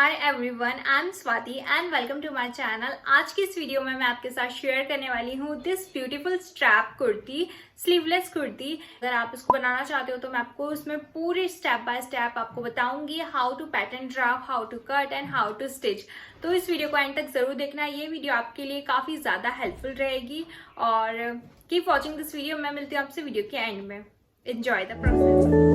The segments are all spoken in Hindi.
Hi everyone, I am Swati and welcome to my channel. आज की इस वीडियो में मैं आपके साथ शेयर करने वाली हूँ this beautiful strap kurti, sleeveless kurti. अगर आप इसको बनाना चाहते हो तो मैं आपको उसमें पूरे स्टेप बाय स्टेप आपको बताऊंगी how to pattern draft, how to cut and how to stitch. तो इस वीडियो को एंड तक जरूर देखना, ये वीडियो आपके लिए काफी ज्यादा हेल्पफुल रहेगी। और कीप वॉचिंग दिस वीडियो। मैं मिलती हूँ आपसे वीडियो के एंड में। Enjoy the process.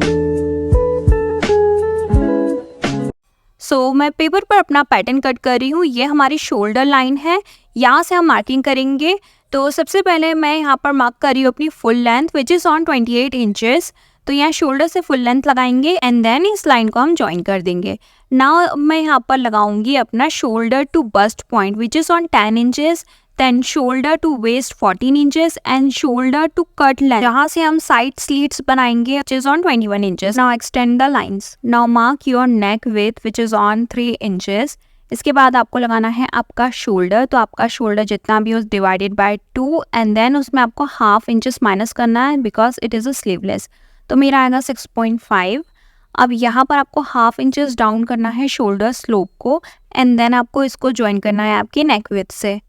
मैं पेपर पर अपना पैटर्न कट कर रही हूँ। ये हमारी शोल्डर लाइन है, यहाँ से हम मार्किंग करेंगे। तो सबसे पहले मैं यहाँ पर मार्क कर रही हूँ अपनी full length which is on 28 inches. तो यहाँ शोल्डर से फुल लेंथ लगाएंगे एंड देन इस लाइन को हम ज्वाइन कर देंगे। नाउ मैं यहाँ पर लगाऊंगी अपना shoulder to bust point which is on 10 inches, then shoulder to waist 14 inches and shoulder to cut length, जहाँ से हम साइड स्लीट्स बनाएंगे which is on 21 inches. Now extend the lines. Now mark your neck width which is on 3 inches. इसके बाद आपको लगाना है आपका शोल्डर। तो आपका शोल्डर जितना भी हो डिवाइडेड बाय 2 एंड देन उसमें आपको हाफ इंचेस माइनस करना है because it is a sleeveless. तो मेरा आएगा 6.5। अब यहाँ पर आपको हाफ इंचेस डाउन करना है शोल्डर स्लोप को एंड देन आपको इसको ज्वाइन करना है आपकी नेक विथ से।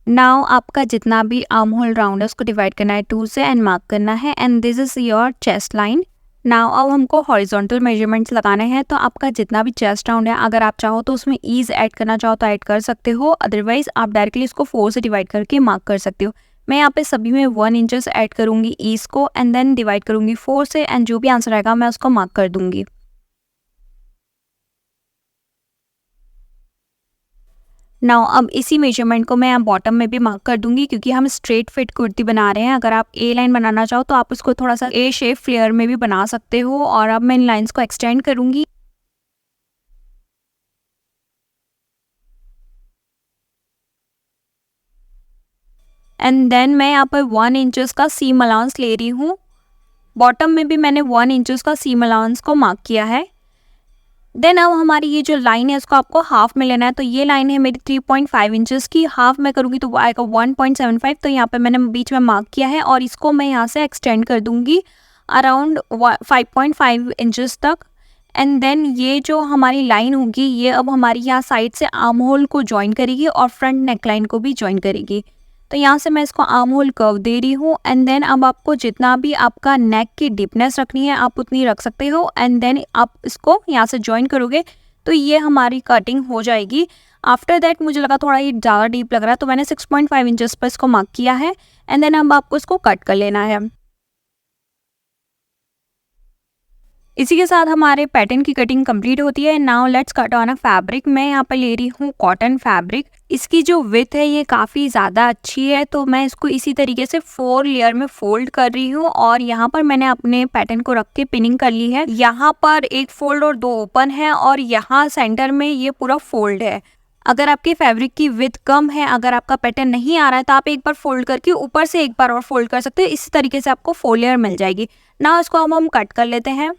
नाउ आपका जितना भी आर्म होल राउंड है उसको डिवाइड करना है 2 से एंड मार्क करना है and this is your chest line. Now अब हमको हॉरिजॉन्टल मेजरमेंट्स लगाने हैं। तो आपका जितना भी चेस्ट राउंड है, अगर आप चाहो तो उसमें ईज ऐड करना चाहो तो ऐड कर सकते हो, अदरवाइज आप डायरेक्टली इसको 4 से डिवाइड करके मार्क कर सकते हो। मैं यहाँ पे सभी में 1 इंचेस ऐड करूँगी ईज को एंड देन डिवाइड करूँगी 4 से एंड जो भी आंसर आएगा मैं उसको मार्क कर दूँगी। नाउ अब इसी मेजरमेंट को मैं यहाँ बॉटम में भी मार्क कर दूंगी क्योंकि हम स्ट्रेट फिट कुर्ती बना रहे हैं। अगर आप ए लाइन बनाना चाहो तो आप उसको थोड़ा सा ए शेप फ्लेयर में भी बना सकते हो। और अब मैं इन लाइंस को एक्सटेंड करूंगी। एंड देन मैं यहाँ पर 1 इंचेस का सीम अलाउंस ले रही हूँ। बॉटम में भी मैंने 1 इंचेस का सीम अलाउंस को मार्क किया है। देन अब हमारी ये जो लाइन है इसको आपको हाफ में लेना है। तो ये लाइन है मेरी 3.5 इंचेस की, हाफ में करूँगी तो वो आएगा 1.75। तो यहाँ पे मैंने बीच में मार्क किया है और इसको मैं यहाँ से एक्सटेंड कर दूँगी अराउंड 5.5 इंचेस तक। एंड देन ये जो हमारी लाइन होगी ये अब हमारी यहाँ साइड से आर्म होल को ज्वाइन करेगी और फ्रंट नेक लाइन को भी ज्वाइन करेगी। तो यहाँ से मैं इसको आर्म होल कर्व दे रही हूँ एंड देन अब आपको जितना भी आपका नेक की डीपनेस रखनी है आप उतनी रख सकते हो एंड देन आप इसको यहाँ से ज्वाइन करोगे तो ये हमारी कटिंग हो जाएगी। आफ्टर दैट मुझे लगा थोड़ा ये ज़्यादा डीप लग रहा है तो मैंने 6.5 इंचेस पर इसको मार्क किया है एंड देन अब आपको इसको कट कर लेना है। इसी के साथ हमारे पैटर्न की कटिंग कंप्लीट होती है। Now let's cut on a fabric. मैं यहाँ पर ले रही हूँ कॉटन फैब्रिक। इसकी जो विड्थ है ये काफ़ी ज़्यादा अच्छी है तो मैं इसको इसी तरीके से 4 लेयर में फोल्ड कर रही हूँ और यहाँ पर मैंने अपने पैटर्न को रख के पिनिंग कर ली है। यहाँ पर एक फोल्ड और 2 ओपन है और यहाँ सेंटर में ये पूरा फोल्ड है। अगर आपके फैब्रिक की विड्थ कम है, अगर आपका पैटर्न नहीं आ रहा है तो आप एक बार फोल्ड करके ऊपर से एक बार और फोल्ड कर सकते हो। इसी तरीके से आपको 4 लेयर मिल जाएगी। नाउ इसको हम कट कर लेते हैं।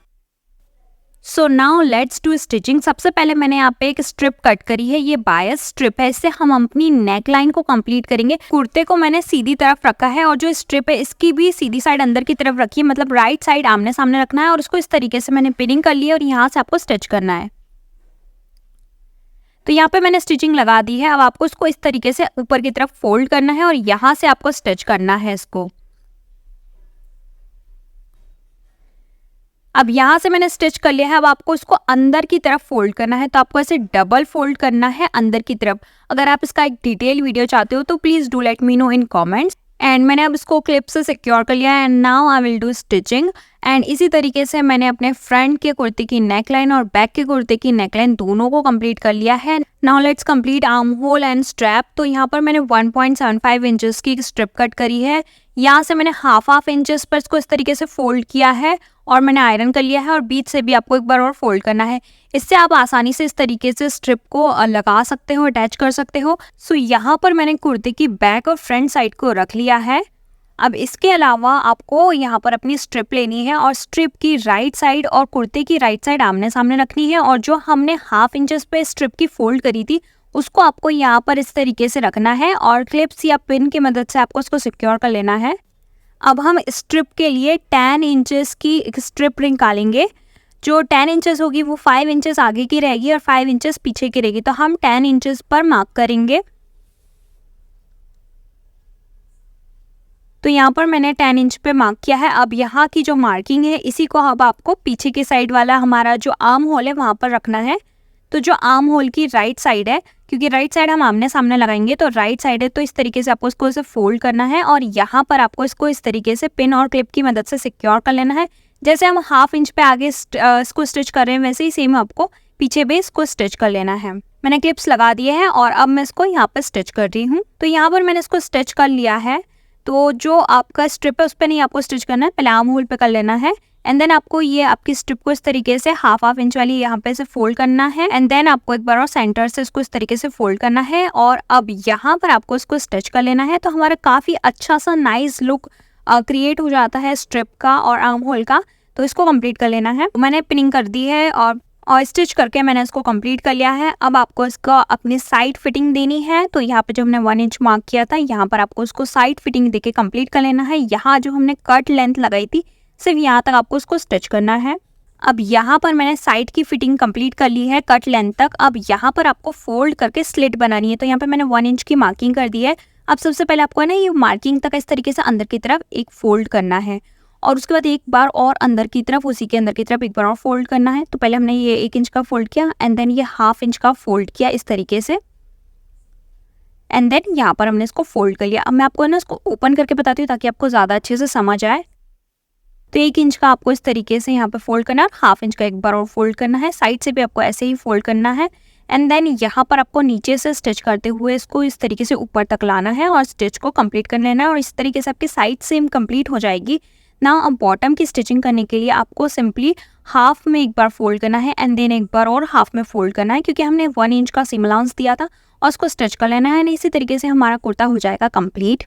So now let's do stitching. सबसे पहले मैंने यहाँ पे एक स्ट्रिप कट करी है, ये बायस स्ट्रिप है, इससे हम अपनी नेक लाइन को कंप्लीट करेंगे। कुर्ते को मैंने सीधी तरफ रखा है और जो स्ट्रिप है इसकी भी सीधी साइड अंदर की तरफ रखी है, मतलब राइट साइड आमने सामने रखना है और उसको इस तरीके से मैंने पिनिंग कर ली है और यहाँ से आपको स्टिच करना है। तो यहाँ पे मैंने स्टिचिंग लगा दी है। अब आपको इसको इस तरीके से ऊपर की तरफ फोल्ड करना है और यहाँ से आपको स्टिच करना है इसको। अब यहाँ से मैंने स्टिच कर लिया है। अब आपको इसको अंदर की तरफ फोल्ड करना है तो आपको ऐसे डबल फोल्ड करना है अंदर की तरफ। अगर आप इसका एक डिटेल वीडियो चाहते हो तो please do let me know in comments. And मैंने अब इसको क्लिप से सिक्योर कर लिया है and now I will do stitching. And इसी तरीके से मैंने अपने फ्रंट के कुर्ते की नेकलाइन और बैक के कुर्ते की नेकलाइन दोनों को कंप्लीट कर लिया है। Now let's complete arm hole and strap. तो यहाँ पर मैंने 1.75 इंचेस की स्ट्रिप कट करी है। यहाँ से मैंने हाफ इंचेस पर इसको इस तरीके से फोल्ड किया है और मैंने आयरन कर लिया है और बीच से भी आपको एक बार और फोल्ड करना है। इससे आप आसानी से इस तरीके से स्ट्रिप को लगा सकते हो, अटैच कर सकते हो। सो यहाँ पर मैंने कुर्ते की बैक और फ्रंट साइड को रख लिया है। अब इसके अलावा आपको यहाँ पर अपनी स्ट्रिप लेनी है और स्ट्रिप की राइट साइड और कुर्ते की राइट साइड आमने सामने रखनी है और जो हमने हाफ इंचेस पे स्ट्रिप की फोल्ड करी थी उसको आपको यहाँ पर इस तरीके से रखना है और क्लिप्स या पिन की मदद से आपको उसको सिक्योर कर लेना है। अब हम स्ट्रिप के लिए 10 इंचेस की एक स्ट्रिप निकालेंगे जो 10 इंचेस होगी वो 5 इंचेस आगे की रहेगी और 5 इंचेस पीछे की रहेगी। तो हम 10 इंचेस पर मार्क करेंगे। तो यहाँ पर मैंने 10 इंच पे मार्क किया है। अब यहाँ की जो मार्किंग है इसी को अब आपको पीछे की साइड वाला हमारा जो आर्म होल है वहाँ पर रखना है। तो जो आर्म होल की राइट साइड है, क्योंकि राइट साइड हम आमने सामने लगाएंगे, तो राइट साइड है, तो इस तरीके से आपको इसको इसे फोल्ड करना है और यहाँ पर आपको इसको इस तरीके से पिन और क्लिप की मदद से सिक्योर कर लेना है। जैसे हम 1/2 इंच पे आगे इसको स्टिच कर रहे हैं वैसे ही सेम आपको पीछे भी इसको स्टिच कर लेना है। मैंने क्लिप्स लगा दिए हैं और अब मैं इसको यहाँ पर स्टिच कर रही हूँ। तो यहाँ पर मैंने इसको स्टिच कर लिया है। तो जो आपका स्ट्रिप है उस पर नहीं आपको स्टिच करना है, पहले आर्म होल पे कर लेना है एंड देन आपको ये आपकी स्ट्रिप को इस तरीके से 1/2 इंच वाली यहाँ पे से फोल्ड करना है एंड देन आपको एक बार और सेंटर से इसको इस तरीके से फोल्ड करना है और अब यहाँ पर आपको इसको स्टिच कर लेना है। तो हमारा काफ़ी अच्छा सा नाइस लुक क्रिएट हो जाता है स्ट्रिप का और आर्म होल का। तो इसको कंप्लीट कर लेना है। मैंने पिनिंग कर दी है और स्टिच करके मैंने इसको कंप्लीट कर लिया है। अब आपको इसका अपनी साइड फिटिंग देनी है। तो यहाँ पे जो हमने 1 इंच मार्क किया था यहाँ पर आपको इसको साइड फिटिंग देके कंप्लीट कर लेना है। यहाँ जो हमने कट लेंथ लगाई थी सिर्फ यहाँ तक आपको इसको स्टिच करना है। अब यहाँ पर मैंने साइड की फिटिंग कंप्लीट कर ली है कट लेंथ तक। अब यहाँ पर आपको फोल्ड करके स्लिट बनानी है। तो यहाँ पे मैंने 1 इंच की मार्किंग कर दी है। अब सबसे पहले आपको है ना ये मार्किंग तक इस तरीके से अंदर की तरफ एक फोल्ड करना है और उसके बाद एक बार और अंदर की तरफ उसी के अंदर की तरफ एक बार और फोल्ड करना है। तो पहले हमने ये 1 इंच का फोल्ड किया एंड देन ये 1/2 इंच का फोल्ड किया इस तरीके से एंड देन यहाँ पर हमने इसको फोल्ड कर लिया। अब मैं आपको ना इसको ओपन करके बताती हूँ ताकि आपको ज़्यादा अच्छे से समझ आए। तो 1 इंच का आपको इस तरीके से यहाँ पर फोल्ड करना है, 1/2 इंच का एक बार और फोल्ड करना है, साइड से भी आपको ऐसे ही फोल्ड करना है एंड देन यहाँ पर आपको नीचे से स्टिच करते हुए इसको इस तरीके से ऊपर तक लाना है और स्टिच को कंप्लीट कर लेना है और इस तरीके से आपकी साइड सेम कंप्लीट हो जाएगी ना। अब बॉटम की स्टिचिंग करने के लिए आपको सिंपली 1/2 में एक बार फोल्ड करना है एंड देन एक बार और 1/2 में फोल्ड करना है, क्योंकि हमने 1 इंच का सीम अलाउंस दिया था और उसको स्टिच कर लेना है। इसी तरीके से हमारा कुर्ता हो जाएगा कंप्लीट।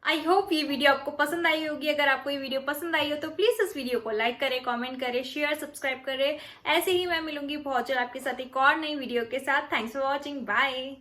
आई होप ये वीडियो आपको पसंद आई होगी। अगर आपको ये वीडियो पसंद आई हो तो प्लीज इस वीडियो को लाइक करें, कमेंट करें, शेयर, सब्सक्राइब करें। ऐसे ही मैं मिलूंगी बहुत जल्द आपके साथ एक और नई वीडियो के साथ। Thanks for watching, bye.